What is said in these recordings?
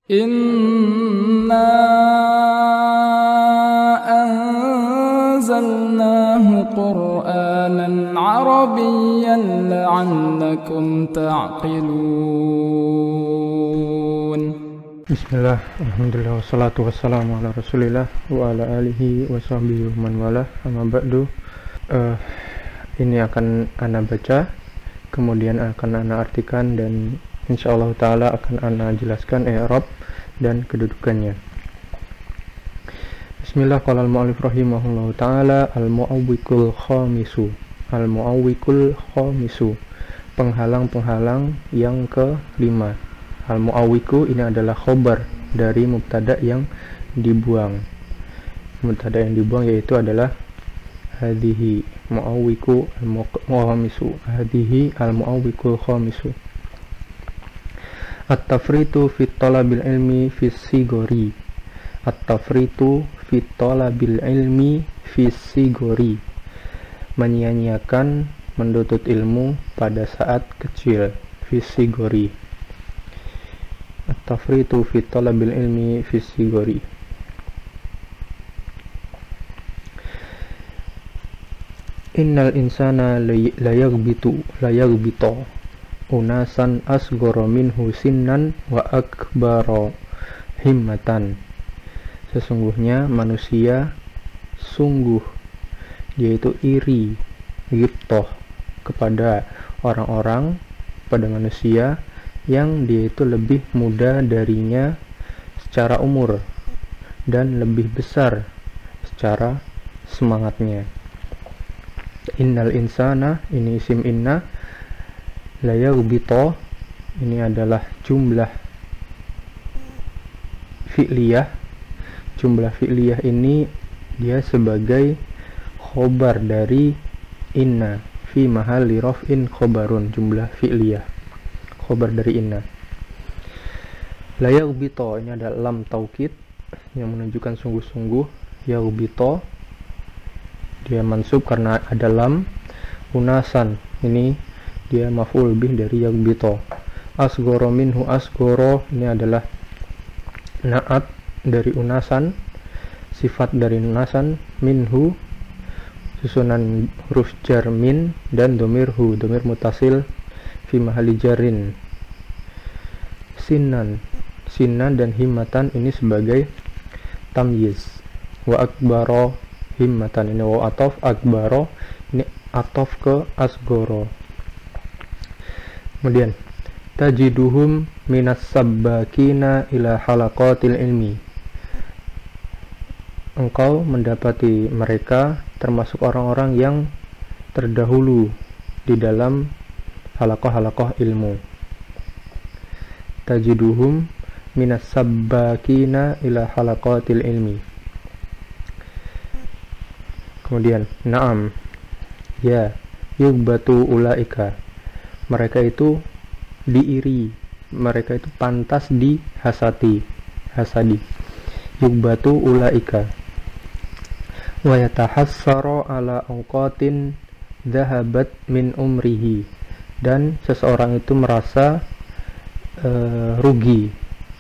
Inna anzalnahu Qur'anan Arabiyyan la'allakum ta'qilun. Bismillah, alhamdulillah, wassalatu wassalamu ala rasulillah wa ala alihi wa sahbihi wa man wala, amma ba'du. Ini akan ana baca, kemudian akan ana artikan, dan insyaallah ta'ala akan ana jelaskan i'rab dan kedudukannya. Bismillah, qala al-mu'allif rahimahullahu ta'ala, al-mu'awwikul khamisu. Al-mu'awwikul khamisu, penghalang-penghalang yang kelima. Al-mu'awwiku ini adalah khobar dari mubtada yang dibuang. Mubtada yang dibuang yaitu adalah hadhihi mu'awwiku al-khamisu. Hadhihi al-mu'awwikul khamisu. At-tafritu fi talabil ilmi fi sigori. At-tafritu fi talabil ilmi fi sigori, menyia-nyiakan menuntut ilmu pada saat kecil. Fi sigori. At-tafritu fi talabil ilmi fi sigori. Innal insana layaghbitu unasan asghara minhu sinnan wa akbara himmatan. Sesungguhnya manusia sungguh yaitu iri, ghibtoh kepada orang-orang, pada manusia yang dia itu lebih muda darinya secara umur dan lebih besar secara semangatnya. Innal insana, ini isim inna, layaghbito, ini adalah jumlah fi'liyah. Jumlah fi'liyah ini dia sebagai khobar dari inna, fi mahalli raf'in khobarun, jumlah fi'liyah, khobar dari inna. Layaghbito, ini ada lam taukid yang menunjukkan sungguh-sungguh. Yaghbito dia mansub karena ada lam. Unasan, ini dia maf'ul bih dari yaghbito. Asghara minhu, asghara ini adalah na'at dari unasan, sifat dari unasan. Minhu susunan huruf jar min, dan domir hu, domir mutasil fi mahalli jarin. Sinan dan himmatan ini sebagai tamyiz. Wa akbaro himmatan, ini wa atof, akbaro ini atof ke asgoro. Kemudian tajiduhum minas sabbakina ila halaqatil ilmi, engkau mendapati mereka termasuk orang-orang yang terdahulu di dalam halaqah-halaqah ilmu. Tajiduhum minas sabbakina ila halaqatil ilmi. Kemudian na'am, ya, yugbatu ulaika, mereka itu diiri, mereka itu pantas dihasati, hasadi. Yugbatu ulaika. Wa yatahassaru ala awqatin dhahabat min umrihi, dan seseorang itu merasa rugi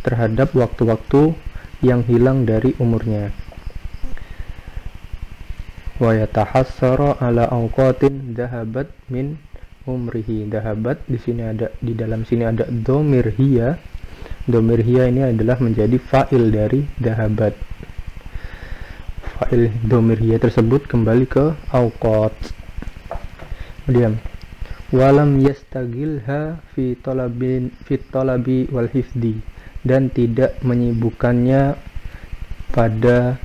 terhadap waktu-waktu yang hilang dari umurnya. Wa yatahassaru ala awqatin dhahabat min umrihi. Dhahabat di sini ada, di dalam sini ada dhamir hiya. Dhamir hiya ini adalah menjadi fa'il dari dhahabat. Fa'il dhamir hiya tersebut kembali ke awqat. Kemudian walam yastagilha fi talabi wal hifdi, dan tidak menyibukkannya pada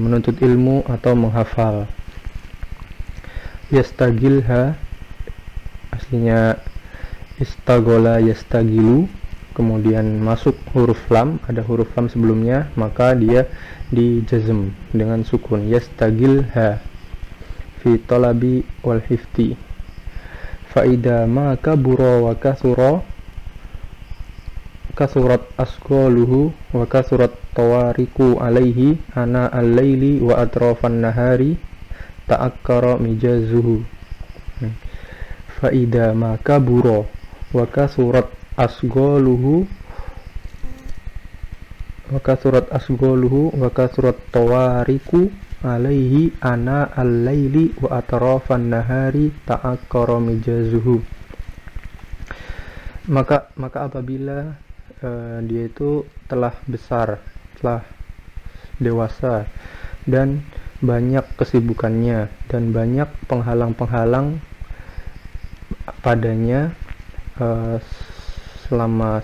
menuntut ilmu atau menghafal. Yastagilha aslinya istagola yastagilu, kemudian masuk huruf lam, ada huruf lam sebelumnya, maka dia dijazm dengan sukun. Yastagilha fi talabi wal hifdi. Faida ma kabura wa kasurat asqaluhu wa kasurat tawariku alaihi ana al-laili wa atrafan nahari ta'akkara mijazuhu. Faida ma kabura wa kasurat asqaluhu wa kasurat tawariku alaihi ana al-laili wa atrafan nahari ta'akkara mijazuhu. Faida ma kabura wa kasurat asqaluhu wa kasurat tawariku alaihi ana al-laili wa atrafan nahari ta'akkara mijazuhu. Faida ma kabura wa kasurat asqaluhu wa kasurat tawariku alaihi ana al-laili wa atrafan nahari ta'akkara mijazuhu. Faida ma kabura wa kasurat asgoluhu wa kasurat tawariku alaihi ana al-laili wa atrafan nahari ta'akkara mijazuhu. Maka apabila dia itu telah besar, telah dewasa, dan banyak kesibukannya dan banyak penghalang-penghalang padanya selama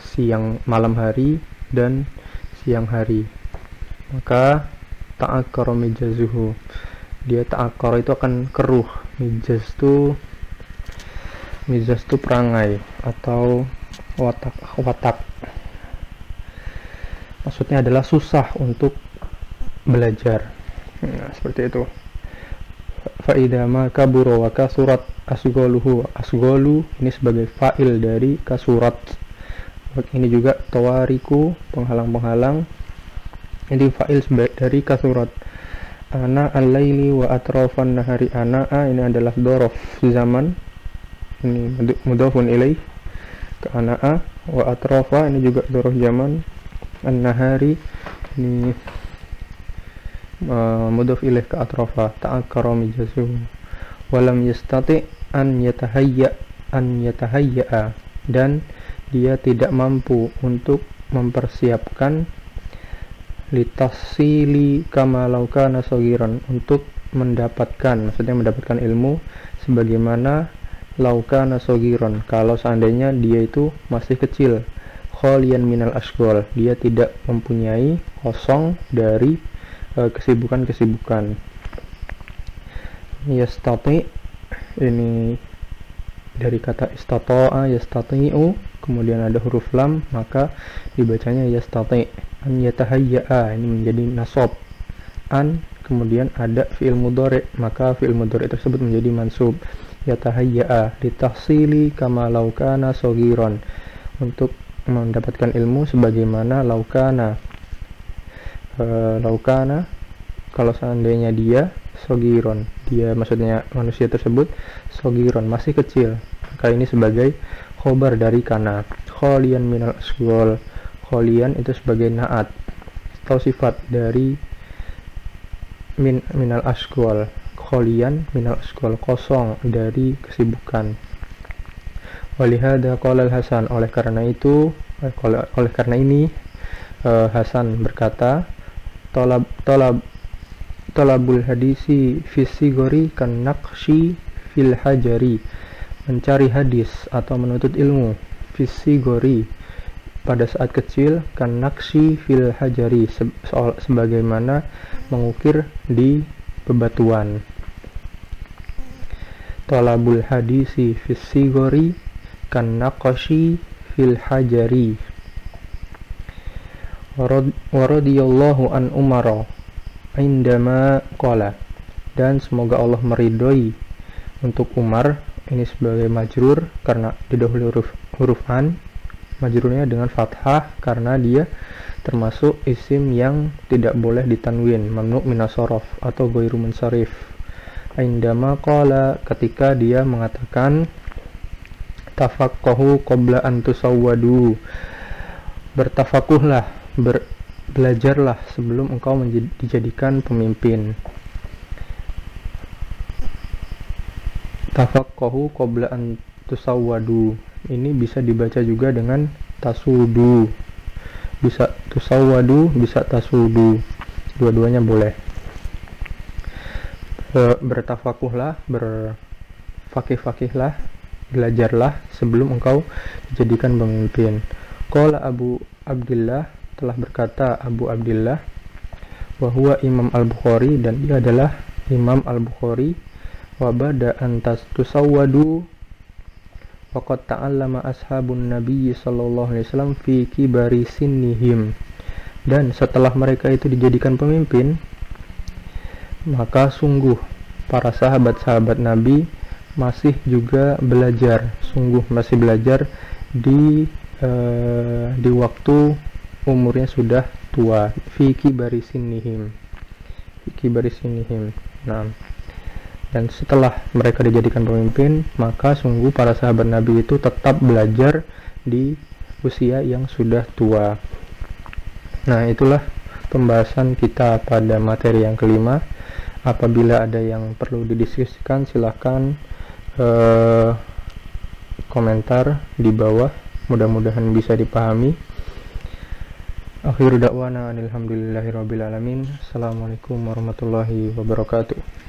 malam hari dan siang hari, maka ta'akkara mijazuhu, dia ta'akkara itu akan keruh. Mijaz itu perangai atau watak, maksudnya adalah susah untuk belajar. Nah, seperti itu. Fa'idha ma kabura wa kasurat asgoluhu, asgolu ini sebagai fa'il dari kasurat, ini juga tawariku, penghalang-penghalang, ini fa'il dari kasurat. Ana al-laili wa atrafan nahari, ana'a ini adalah dhorof zaman, ini mudhafun ilaih ke ana'a, wa atrafa ini juga dhorof zaman, an-nahari ini mudhaf ilaih ke atrafa, ta'akkara mijazuhu. Walam yastati an yatahayya, dan dia tidak mampu untuk mempersiapkan litasili kama law kana saghiran, untuk maksudnya mendapatkan ilmu sebagaimana law kana saghiran, kalau seandainya dia itu masih kecil. Khalian minal asghal, dia tidak mempunyai, kosong dari kesibukan-kesibukan. Yastati ini dari kata istata'a yastati'u, kemudian ada huruf lam, maka dibacanya yastati. An yatahayya'a ini menjadi nasab. An kemudian ada fi'il mudhari', maka fi'il mudhari' tersebut menjadi mansub. Yatahayya'a litahsili kama law kana saghiran, untuk mendapatkan ilmu sebagaimana law kana kalau seandainya dia saghiran, dia maksudnya manusia tersebut saghiran, masih kecil, maka ini sebagai khobar dari kana. Khalian minal asghal, khalian itu sebagai naat atau sifat dari minal asghal, khalian minal asghal, kosong dari kesibukan. Walihada qala al-Hasan, oleh karena ini Hasan berkata, talabul hadisi fi sigori kan naqshi fil hajari, mencari hadis atau menuntut ilmu fi sigori pada saat kecil, kan naqshi fil hajari sebagaimana mengukir di bebatuan. Talabul hadisi fi sigori kan naqshi fil hajari. Wa radiyallahu an Umar indama qala, dan semoga Allah meridhoi untuk Umar, ini sebagai majrur karena didahului huruf an, majrurnya dengan fathah karena dia termasuk isim yang tidak boleh ditanwin, mamnu minas shorof atau ghairu munsharif. Indama qala, ketika dia mengatakan tafaqqahu qabla an tusawwadu, bertafakuhlah, belajarlah sebelum engkau dijadikan pemimpin. Tafaqqahu qabla an tusawwadu, ini bisa dibaca juga dengan tasudu, bisa tusawwadu, bisa tasudu, dua-duanya boleh. Bertafakuhlah, berfakih-fakihlah, belajarlah sebelum engkau dijadikan pemimpin. Qala Abu Abdillah, telah berkata Abu Abdillah, wa huwa Imam Al-Bukhari, dan dia adalah Imam Al-Bukhari, wa bada antas tusawwadu waqad ta'allama ashabun Nabi sallallahu alaihi wasallam fi kibari sinnihim, dan setelah mereka itu dijadikan pemimpin, maka sungguh para sahabat-sahabat Nabi masih juga belajar, sungguh masih belajar di waktu umurnya sudah tua. Fi kibari sinnihim, nah, dan setelah mereka dijadikan pemimpin, maka sungguh para sahabat Nabi itu tetap belajar di usia yang sudah tua. Nah, itulah pembahasan kita pada materi yang kelima. Apabila ada yang perlu didiskusikan, silahkan komentar di bawah. Mudah-mudahan bisa dipahami. Akhiru da'wana alhamdulillahirabbil alamin. Assalamualaikum warahmatullahi wabarakatuh.